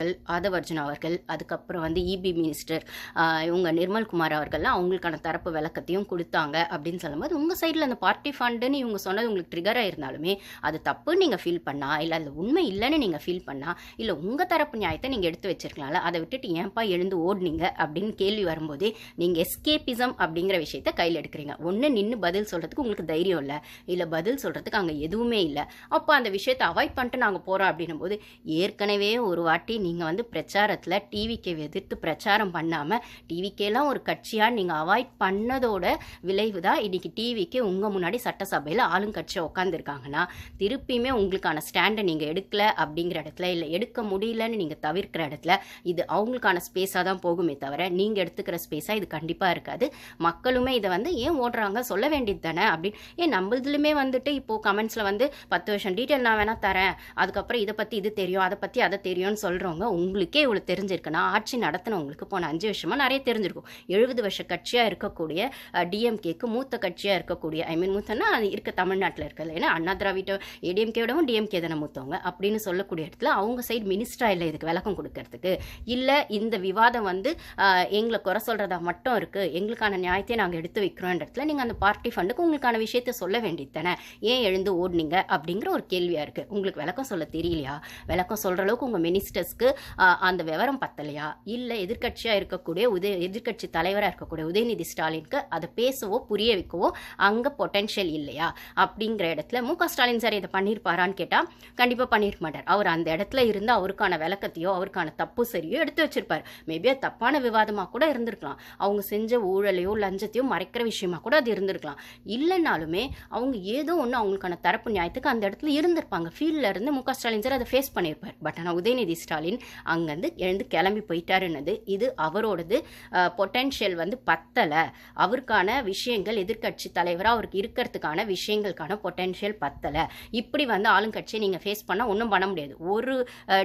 அவர்கள், ஆதவர்ஜுன் அவர்கள், அதுக்கப்புறம் வந்து இபி மினிஸ்டர் இவங்க நிர்மல்குமார் அவர்கள்லாம் அவங்களுக்கான தரப்பு விளக்கத்தையும் கொடுத்தாங்க அப்படின்னு சொல்லும்போது, உங்கள் சைடில் அந்த பார்ட்டி ஃபண்டுன்னு இவங்க சொன்னது உங்களுக்கு ட்ரிகர் ஆயிருந்தாலுமே அது தப்புன்னு நீங்கள் ஃபீல் பண்ணா, இல்லை அது உண்மை இல்லைன்னு நீங்கள் ஃபீல் பண்ணா, இல்லை உங்கள் தரப்பு நியாயத்தை நீங்கள் எடுத்து வச்சிருக்கலாம்ல, அதை விட்டுட்டு ஏன்பா எழுந்து ஓடுனீங்க அப்படின்னு கேள்வி வரும்போதே நீங்கள் எஸ்கேபிசம் அப்படிங்கிற விஷயத்த கையில் எடுக்கிறீங்க. ஒன்று நின்று பதில் சொல்கிறதுக்கு உங்களுக்கு தைரியம் இல்லை, இல்லை பதில் சொல்கிறதுக்கு அங்கே எதுவுமே இல்லை. அப்போ அந்த விஷயத்தை அவாய்ட் பண்ணிட்டு நாங்கள் போகிறோம் அப்படின்னும் போது, ஏற்கனவே ஒரு வாட்டி நீங்கள் வந்து பிரச்சாரத்தில் டிவிக்கே எதிர்த்து பிரச்சாரம் பண்ணாமல் டிவிக்கேலாம் ஒரு கட்சியாக நீங்கள் அவாய்ட் பண்ணதோட விளைவு தான் இன்றைக்கி டிவிக்கு உங்கள் முன்னாடி சட்டசபையில் ஆளுங்கட்சியை உட்காந்துருக்காங்கன்னா, திருப்பியுமே உங்களுக்கான ஸ்டாண்டை நீங்கள் எடுக்கலை அப்படிங்கிற இடத்துல, இல்லை எடுக்க முடியலன்னு நீங்கள் தவிர்க்கிற இடத்துல இது அவங்களுக்கான ஸ்பேஸாக தான் போகுமே தவிர நீங்கள் எடுத்துக்கிற ஸ்பேஸாக இது கண்டிப்பாக இருக்காது. மக்களுமே இதை வந்து ஏன் ஓடுறாங்க சொல்ல வேண்டியது தானே அப்படின்னு. ஏன் நம்மளுதுலுமே வந்துட்டு இப்போது கமெண்ட்ஸில் வந்து 10 வருஷம் டீட்டெயில் நான் வேணால் தரேன், அதுக்கப்புறம் இதை பற்றி இது தெரியும், அதை பற்றி அதை தெரியும்னு சொல்கிறவங்க, உங்களுக்கே இவ்வளோ தெரிஞ்சிருக்குன்னா ஆட்சி நடத்தினவங்களுக்கு போன 5 வருஷமாக நிறைய தெரிஞ்சிருக்கும். 70 வருஷ கட்சியாக இருக்கக்கூடிய டிஎம்கேக்கு மூத்த கட்சியாக இருக்கக்கூடிய, மூத்தன்னா அது இருக்க தமிழ்நாட்டில் இருக்கிறது, ஏன்னா அண்ணா திராவிட ஏடிஎம்கேவிடவும் டிஎம்கே தானே மூத்தவங்க அப்படின்னு சொல்லக்கூடிய இடத்துல அவங்க சைடு மினிஸ்டரா இல்லை இதுக்கு விளக்கம் கொடுக்கறதுக்கு, இல்லை இந்த விவாதம் வந்து எங்களை குறை சொல்கிறதா மட்டும் இருக்குது, எங்களுக்கான நியாயத்தை நாங்கள் எடுத்து வைக்கிறோன்ற இடத்துல நீங்கள் அந்த பார்ட்டி ஃபண்டுக்கு உங்களுக்கான விஷயத்தை சொல்ல வேண்டியது தானே, ஏன் எழுந்து ஓடுனீங்க அப்படிங்கிற ஒரு கேள்வியாக இருக்குது. உங்களுக்கு விளக்கம் சொல்ல தெரியலையா? விளக்கம் சொல்கிற அளவுக்கு உங்கள் மினிஸ்டர்ஸ்க்கு அந்த விவரம் பத்தலையா? இல்லை எதிர்கட்சியாக இருக்கக்கூடிய எதிர்கட்சி தலைவராக இருக்கக்கூடிய உதயநிதி ஸ்டாலினுக்கு அதை பேசவோ புரிய வைக்கவோ அங்கே பொட்டென்ஷியல் இல்லையா அப்படிங்கிற இடத்துல மு.க. ஸ்டாலின் சார் இதை பண்ணியிருப்பாரான்னு கேட்டால் கண்டிப்பாக பண்ணியிருக்க மாட்டார். அவர் அந்த இடத்துல இருந்து அவருக்கான விளக்கத்தையோ அவருக்கான தப்பு சரியோ எடுத்து வச்சிருப்பார். மேபி அது தப்பான விவாதமாக கூட இருந்திருக்கலாம், அவங்க செஞ்ச ஊழலையோ லஞ்சத்தையோ மறைக்கிற விஷயமா கூட அது இருந்திருக்கலாம். இல்லைனாலுமே அவங்க ஏதோ ஒன்று அவங்களுக்கான தரப்பு நியாயத்துக்கு அந்த இடத்துல இருந்திருப்பாங்க. ஃபீல்டில் இருந்து மு.க. ஸ்டாலின் சார் அதை ஃபேஸ் பண்ணியிருப்பார். பட் ஆனால் உதயநிதி ஸ்டாலின் அங்கேருந்து எழுந்து கிளம்பி போயிட்டாருன்னது இது அவரோடது பொட்டென்ஷியல் வந்து பத்தலை, அவருக்கான விஷயங்கள் எதிர்கட்சி தலைவராக அவருக்கு இருக்கிறதுக்கான விஷயங்களுக்கான பொட்டென்ஷியல் பத்தலை. இப்படி வந்து ஆளுங்கட்சியை நீங்கள் ஃபேஸ் பண்ணால் ஒன்றும் பண்ண முடியாது. ஒரு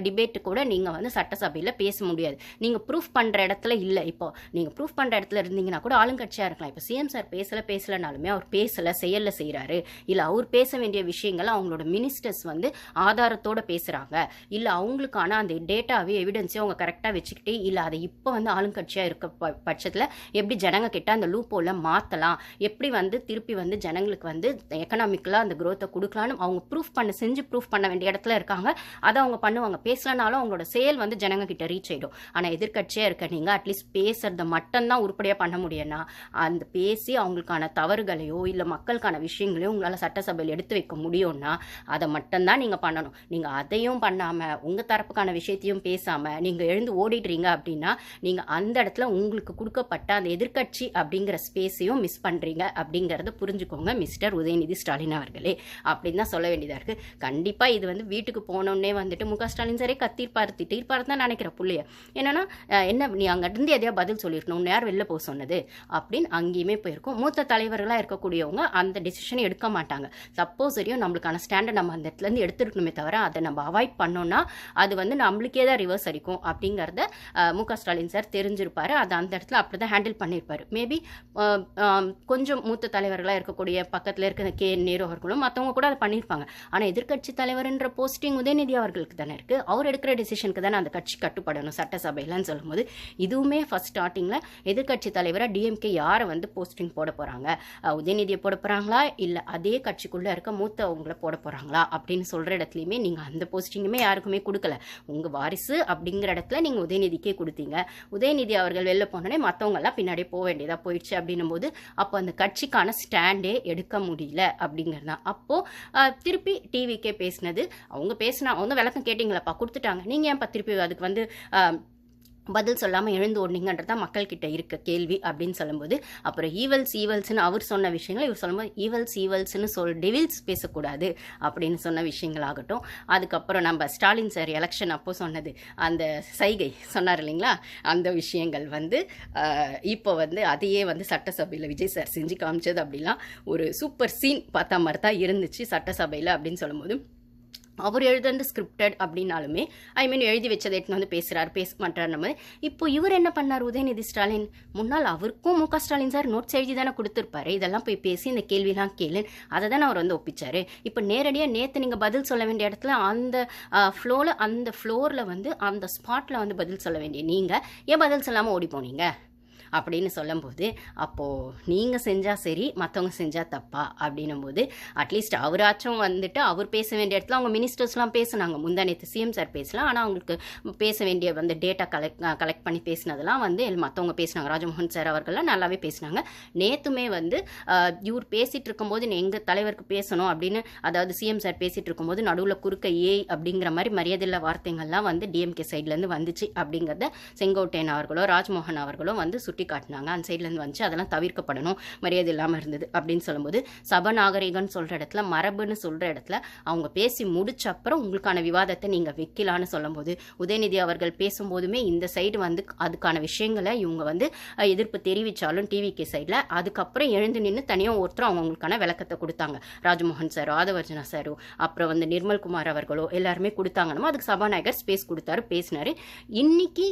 டிபேட்டு கூட நீங்கள் வந்து சட்டசபையில் பேச முடியாது. நீங்கள் ப்ரூஃப் பண்ணுற இடத்துல இல்லை. இப்போ நீங்கள் ப்ரூஃப் பண்ணுற இடத்துல இருந்தீங்கன்னா கூட ஆளுங்கட்சியாக இருக்கலாம். இப்போ சிஎம் சார் பேசலைனாலுமே அவர் பேசலை செயலில் செய்கிறாரு, இல்லை அவர் பேச வேண்டிய விஷயங்கள் அவங்களோட மினிஸ்டர்ஸ் வந்து ஆதாரத்தோடு பேசுகிறாங்க, இல்லை அவங்களுக்கான அந்த டேட்டாவே எவிடன்ஸையும் அவங்க கரெக்டாக வச்சுக்கிட்டு, இல்லை அதை இப்போ வந்து ஆளுங்கட்சியாக இருக்க பட்சத்தில் எப்படி ஜனங்க கிட்ட அந்த லூப்போல மாற்றலாம், எப்படி வந்து திருப்பி வந்து ஜனங்களுக்கு வந்து எக்கனாமிக்கலாக அந்த குரோத்தை கொடுக்கலான்னு அவங்க செஞ்சு ப்ரூஃப் பண்ண வேண்டிய இடத்துல இருக்காங்க. அதை அவங்க பண்ணுவாங்க. பேசலனாலும் அவங்களோட செயல் வந்து ஜனங்க கிட்ட ரீச் ஆகிடும். ஆனால் எதிர்கட்சியாக இருக்க நீங்கள் அட்லீஸ்ட் பேசுறத மட்டும்தான் உருப்படியாக பண்ண முடியும்னா, அந்த பேசி அவங்களுக்கான தவறுகளையோ இல்லை மக்களுக்கான விஷயங்களையோ உங்களால் சட்டசபையில் எடுத்து வைக்க முடியும்னா அதை மட்டும்தான் நீங்கள் பண்ணணும். நீங்கள் அதையும் பண்ணாமல் உங்கள் தரப்புக்கான விஷயத்தையும் பேசாமல் நீங்கள் எழுந்து ஓடிடுறீங்க அப்படின்னா நீங்கள் அந்த இடத்துல உங்களுக்கு கொடுக்கப்பட்ட அந்த எதிர்கட்சி அப்படிங்கிற ஸ்பேஸையும் மிஸ் பண்ணுறீங்க அப்படிங்கிறத புரிஞ்சுக்கோங்க மிஸ்டர் உதயநிதி ஸ்டாலின் அவர்களே அப்படின்னு தான் சொல்ல வேண்டியதாக இருக்குது. கண்டிப்பாக இது வந்து வீட்டுக்கு போனோடனே வந்துட்டு மு.க. ஸ்டாலின் சாரே திட்டிருப்பாரு தான் நினைக்கிற புள்ளைய. என்னன்னா என்ன நீ அங்கிருந்து எதையா பதில் சொல்லியிருக்கணும், யார் வெளில போக சொன்னது அப்படின்னு அங்கேயுமே போயிருக்கும். மூத்த தலைவர்களாக இருக்கக்கூடியவங்க அந்த டெசிஷனை எடுக்க மாட்டாங்க. சப்போஸ் வரையும் நம்மளுக்கான ஸ்டாண்டை நம்ம அந்த இடத்துலேருந்து எடுத்துருக்கணுமே தவிர அதை நம்ம அவாய்ட் பண்ணோம்னா அது வந்து நம்மளுக்கே தான் ரிவர்ஸ் அடிக்கும் அப்படிங்கிறத மு.க. ஸ்டாலின் சார் தெரிஞ்சிருப்பாரு. அதை அந்த இடத்துல அப்படி தான் ஹேண்டில் பண்ணியிருப்பாரு. மேபி கொஞ்சம் மூத்த தலைவர்களாக இருக்கக்கூடிய பக்கத்தில் இருக்கிற நேரு அவர்களும் மற்றவங்க கூட அதை பண்ணியிருப்பாங்க. ஆனால் எதிர்கட்சி தலைவர்ன்ற போஸ்டிங் உதயநிதி அவர்களுக்கு தானே இருக்குது. அவர் எடுக்கிற டெசிஷனுக்கு தானே அந்த கட்சி கட்டுப்படணும் சட்டசபையிலன்னு சொல்லும்போது, இதுவுமே ஃபர்ஸ்ட் ஸ்டார்டிங்கில் எதிர்கட்சி தலைவராக டிஎம்கே யாரை வந்து போஸ்டிங் போட போகிறாங்க, உதயநிதியை போட போகிறாங்களா இல்லை அதே கட்சிக்குள்ளே இருக்க மூத்தவங்களை போட போகிறாங்களா அப்படின்னு சொல்கிற இடத்துலையுமே நீங்கள் அந்த போஸ்டிங்குமே யாருக்குமே கொடுக்கல. உங்கள் வாரிசு அப்படிங்கிற இடத்துல நீங்கள் உதயநிதிக்கே கொடுத்தீங்க. உதயநிதி அவர்கள் வெளில போனோடனே மற்றவங்கெல்லாம் பின்னாடியே போக வேண்டியதாக போயிடுச்சு அப்படின்னும் போது அப்போ அந்த கட்சிக்கான ஸ்டாண்டே எடுக்க முடியல அப்படிங்கிறது தான். அப்போது திருப்பி டிவிக்கே பேசினது, அவங்க விளக்கம் கேட்டிங்களாப்பா கொடுத்துட்டாங்க, நீங்கள் ஏன்ப்பா திருப்பி அதுக்கு வந்து பதில் சொல்லாமல் எழுந்து ஓடினீங்கன்றதான் மக்கள்கிட்ட இருக்க கேள்வி அப்படின்னு சொல்லும்போது, அப்புறம் ஈவல்ஸ்னு அவர் சொன்ன விஷயங்கள் இவர் சொல்லும்போது ஈவல்ஸ்னு டெவில்ஸ் பேசக்கூடாது அப்படின்னு சொன்ன விஷயங்களாகட்டும். அதுக்கப்புறம் நம்ம ஸ்டாலின் சார் எலெக்ஷன் அப்போ சொன்னது அந்த சைகை சொன்னார் இல்லைங்களா, அந்த விஷயங்கள் வந்து இப்போ வந்து அதையே வந்து சட்டசபையில் விஜய் சார் செஞ்சு காமிச்சது அப்படிலாம் ஒரு சூப்பர் சீன் பார்த்த மாதிரி தான் இருந்துச்சு சட்டசபையில் அப்படின்னு சொல்லும்போது, அவர் எழுதுறது ஸ்கிரிப்டட் அப்படின்னாலுமே எழுதி வச்சதை எடுத்துன்னு வந்து பேசுகிறார், பேச மாட்டார். நம்ம இப்போ இவர் என்ன பண்ணார், உதயநிதி ஸ்டாலின் முன்னாள் அவருக்கும் மு க ஸ்டாலின் சார் நோட்ஸ் எழுதி தானே கொடுத்துருப்பாரு, இதெல்லாம் போய் பேசி இந்த கேள்விலாம் கேளு, அதை தானே அவர் வந்து ஒப்பிச்சாரு. இப்போ நேரடியாக நேற்று நீங்கள் பதில் சொல்ல வேண்டிய இடத்துல அந்த ஃப்ளோரில் வந்து அந்த ஸ்பாட்டில் வந்து பதில் சொல்ல வேண்டிய நீங்கள் ஏன் பதில் சொல்லாமல் ஓடி போனீங்க அப்படின்னு சொல்லும்போது, அப்போது நீங்கள் செஞ்சால் சரி, மற்றவங்க செஞ்சால் தப்பா அப்படின்னும்போது, அட்லீஸ்ட் அவராச்சும் வந்துட்டு அவர் பேச வேண்டிய இடத்துல அவங்க மினிஸ்டர்ஸ்லாம் பேசுனாங்க. முந்தானேற்று சிஎம் சார் பேசலாம், ஆனால் அவங்களுக்கு பேச வேண்டிய வந்து டேட்டா கலெக்ட் பண்ணி பேசினதெல்லாம் வந்து மற்றவங்க பேசினாங்க. ராஜமோகன் சார் அவர்கள்லாம் நல்லாவே பேசினாங்க. நேற்றுமே வந்து இவர் பேசிகிட்டு இருக்கும்போது எங்கள் தலைவருக்கு பேசணும் அப்படின்னு, அதாவது சிஎம் சார் பேசிகிட்டு இருக்கும்போது நடுவில் குறுக்க அப்படிங்கிற மாதிரி மரியாதையில்லா வார்த்தைகள்லாம் வந்து டிஎம்கே சைட்லேருந்து வந்துச்சு அப்படிங்கிறத செங்கோட்டையன் அவர்களோ ராஜ்மோகன் அவர்களோ வந்து சுட்டி காட்டினாங்க. அந்த சைட்லேருந்து வந்துச்சு, அதெல்லாம் தவிர்க்கப்படணும், மரியாதை இல்லாமல் இருந்தது அப்படின்னு சொல்லும்போது, சபநாகரிகன்னு சொல்கிற இடத்துல, மரபுன்னு சொல்கிற இடத்துல அவங்க பேசி முடிச்ச அப்புறம் உங்களுக்கான விவாதத்தை நீங்கள் வைக்கலான்னு சொல்லும்போது, உதயநிதி அவர்கள் பேசும்போதுமே இந்த சைடு வந்து அதுக்கான விஷயங்களை இவங்க வந்து எதிர்ப்பு தெரிவித்தாலும் டிவிகே சைடில், அதுக்கப்புறம் எழுந்து நின்று தனியாக ஒருத்தர் அவங்களுக்கான விளக்கத்தை கொடுத்தாங்க. ராஜ்மோகன் சாரோ ஆதவர்ஜனா சாரோ அப்புறம் வந்து நிர்மல்குமார் அவர்களோ எல்லாருமே கொடுத்தாங்கன்னா அதுக்கு சபாநாயகர் ஸ்பேஸ் கொடுத்தாரு, பேசினாரு. இன்னைக்கு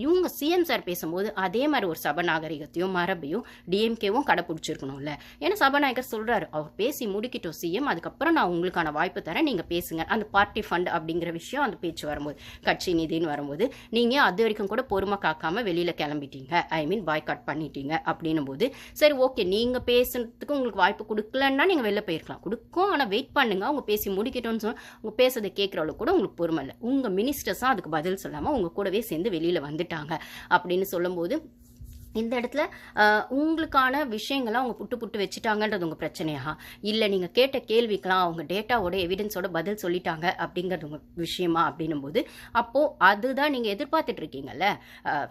இவங்க சிஎம் சார் பேசும்போது அதே மாதிரி ஒரு சபநாகரிகத்தையும் மரபையும் டிஎம்கேவும் கடைப்பிடிச்சிருக்கணும்ல. ஏன்னா சபாநாயகர் சொல்றாரு, அவர் பேசி முடிக்கிட்டோம் சிஎம், அதுக்கப்புறம் நான் உங்களுக்கான வாய்ப்பு தரேன், நீங்க பேசுங்க. அந்த பார்ட்டி ஃபண்ட் அப்படிங்கிற விஷயம் அந்த பேச்சு வரும்போது, கட்சி நிதின்னு வரும்போது, நீங்க அது வரைக்கும் கூட பொறுமை காக்காம வெளியில கிளம்பிட்டீங்க, பாய்காட் பண்ணிட்டீங்க அப்படின்னும் போது, சரி ஓகே நீங்க பேசுறதுக்கு உங்களுக்கு வாய்ப்பு கொடுக்கலன்னா நீங்க வெளில போயிருக்கலாம், கொடுக்கும், ஆனா வெயிட் பண்ணுங்க, அவங்க பேசி முடிக்கட்டும்னு சொல்லி உங்க பேசுறதை கேட்கறவங்களுக்கு கூட உங்களுக்கு பொறுமை இல்லை. உங்க மினிஸ்டர்ஸா அதுக்கு பதில் சொல்லாம உங்க கூடவே சேர்ந்து வெளியில வந்துட்டாங்க அப்படின்னு சொல்லும்போது, இந்த இடத்துல உங்களுக்கான விஷயங்களை அவங்க புட்டு வச்சுட்டாங்கன்றது உங்கள் பிரச்சனையா, இல்லை நீங்கள் கேட்ட கேள்விக்கெல்லாம் அவங்க டேட்டாவோட எவிடன்ஸோட பதில் சொல்லிட்டாங்க அப்படிங்கிறது உங்கள் விஷயமா அப்படின்னும் போது, அப்போது அதுதான் நீங்கள் எதிர்பார்த்துட்டு இருக்கீங்கல்ல.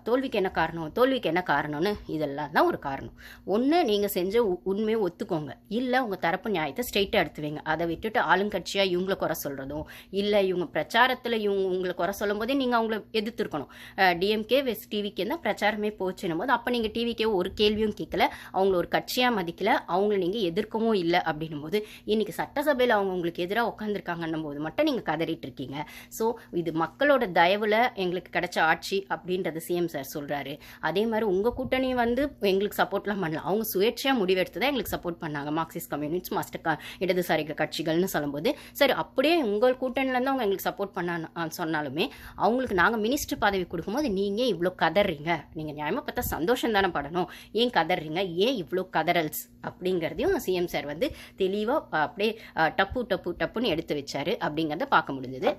தோல்விக்கு என்ன காரணம்னு இதெல்லாம் தான் ஒரு காரணம். ஒன்று நீங்கள் செஞ்ச உண்மையை ஒத்துக்கோங்க, இல்லை உங்கள் தரப்பு நியாயத்தை ஸ்ட்ரெயிட்டாக எடுத்துவீங்க. அதை விட்டுட்டு ஆளுங்கட்சியாக இவங்களை குறை சொல்கிறதும், இல்லை இவங்க பிரச்சாரத்தில் உங்களை குறை சொல்லும் போதே நீங்கள் அவங்கள எதிர்த்துருக்கணும். டிஎம்கே வெஸ் டிவிக்கு தான் பிரச்சாரமே போச்சுன்னும் போது, அப்போ நீங்கள் டிவிக்கே ஒரு கேள்வியும் கேட்கல, அவங்கள ஒரு கட்சியாக மதிக்கல, அவங்கள நீங்கள் எதிர்க்கவும் இல்லை அப்படின்னும் போது, இன்னைக்கு சட்டசபையில் அவங்க உங்களுக்கு எதிராக உட்காந்துருக்காங்கன்னும் போது மட்டும் நீங்கள் கதறிட்டு இருக்கீங்க. ஸோ இது மக்களோட தயவில் எங்களுக்கு கிடைச்ச ஆட்சி அப்படின்றது சிஎம் சார் சொல்கிறாரு. அதே மாதிரி உங்கள் கூட்டணி வந்து எங்களுக்கு சப்போர்ட்லாம் பண்ணலாம், அவங்க சுயேட்சையாக முடிவெடுத்து தான் எங்களுக்கு சப்போர்ட் பண்ணாங்க, மார்க்சிஸ்ட் கம்யூனிஸ்ட் இடதுசாரிகள் கட்சிகள்னு சொல்லும்போது, சரி அப்படியே உங்கள் கூட்டணியிலேருந்து அவங்க எங்களுக்கு சப்போர்ட் பண்ண சொன்னாலுமே அவங்களுக்கு நாங்கள் மினிஸ்டர் பதவி கொடுக்கும்போது நீங்கள் இவ்வளோ கதறீங்க, நீங்கள் நியாயமாக பார்த்தா சந்தோஷம் தானே படணும், ஏன் கதறீங்க, ஏன் இவ்வளோ கதறல்ஸ் அப்படிங்கிறதையும் சிஎம் சார் வந்து தெளிவாக அப்படியே டப்புன்னு எடுத்து வச்சாரு அப்படிங்கிறத பார்க்க முடிஞ்சது.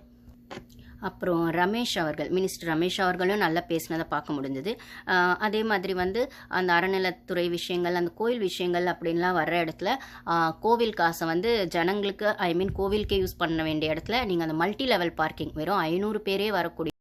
அப்புறம் மினிஸ்டர் ரமேஷ் அவர்களும் நல்லா பேசினதை பார்க்க முடிஞ்சது. அதே மாதிரி வந்து அந்த அறநிலத்துறை விஷயங்கள், அந்த கோயில் விஷயங்கள் அப்படின்லாம் வர்ற இடத்துல கோவில் காசை வந்து ஜனங்களுக்கு கோவிலுக்கே யூஸ் பண்ண வேண்டிய இடத்துல நீங்கள் அந்த மல்டி லெவல் பார்க்கிங் வெறும் 500 பேரே வரக்கூடிய